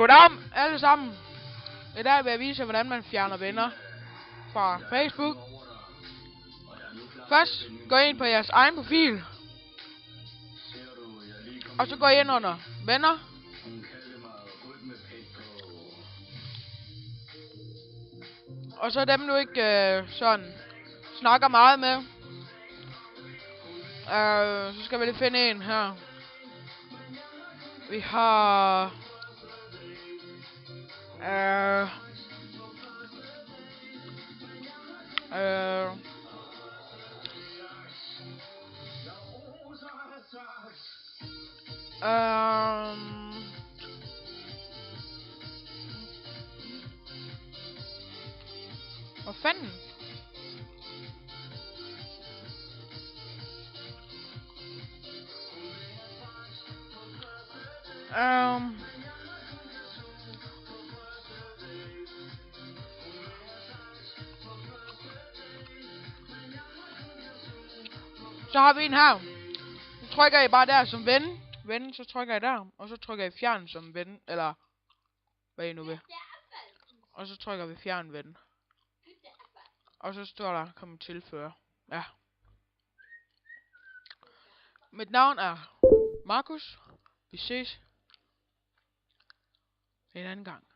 Goddag alle sammen. I dag vil jeg vise, hvordan man fjerner venner fra Facebook. Først gå ind på jeres egen profil. Og så gå ind under venner. Og så dem du ikke sådan snakker meget med. Så skal vi lige finde en her. Vi har hvad fanden? Så har vi en her. Så trykker I bare der som ven, så trykker I der, og så trykker I fjern som ven, eller hvad I nu vil. Og så trykker vi fjern ven. Og så står der, kom tilføre. Ja. Mit navn er Markus. Vi ses en anden gang.